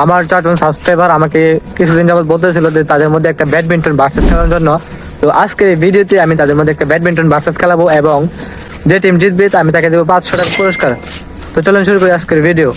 আমার 4 জন সাবস্ক্রাইবার আমাকে কিছুদিন যাবত বলতেছিল যে তাদের মধ্যে একটা ব্যাডমিন্টন ভার্সেস খেলার জন্য। তো আজকের এই ভিডিওতে আমি তাদের মধ্যে একটা ব্যাডমিন্টন ভার্সেস খেলাবো এবং যে টিম জিতবে আমি তাকে দেবো 500 টাকা পুরস্কার। তো চলুন শুরু করি আজকের ভিডিও।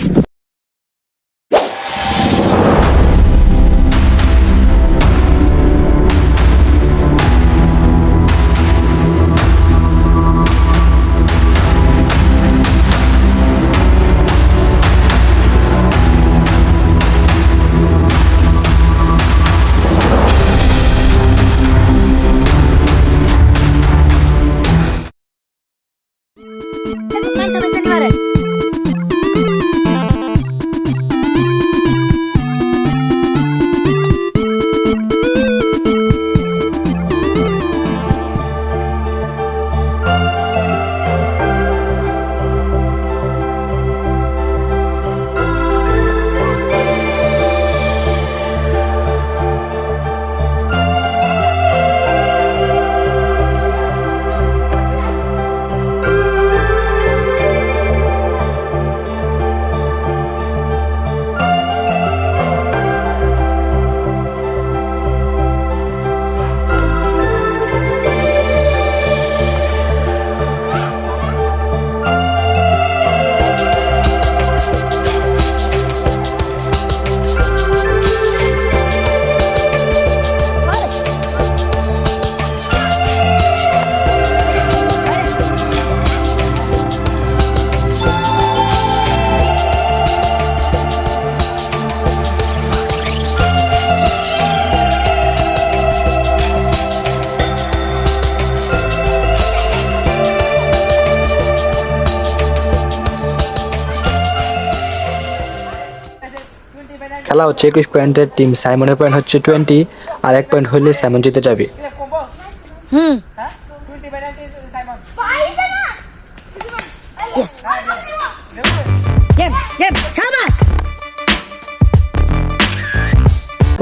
খেলা হচ্ছে 21 পয়েন্টের, টিম সাইমনের পয়েন্ট হচ্ছে 20 আর 1 পয়েন্ট হইলে সাইমন জিতে যাবে।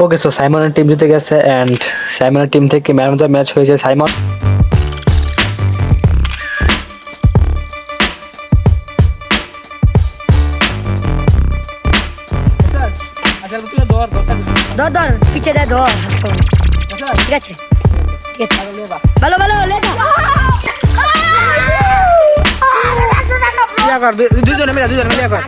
ওকে, সো সাইমনের টিম জিতে গেছে এন্ড সাইমনের টিম থেকে ম্যান অফ দ্য ম্যাচ হয়েছে সাইমন। ধর পিছে দে ধর, ঠিক আছে ঠিক আছে, ভালো ভালো লে যা। দুজনে মিলে কর।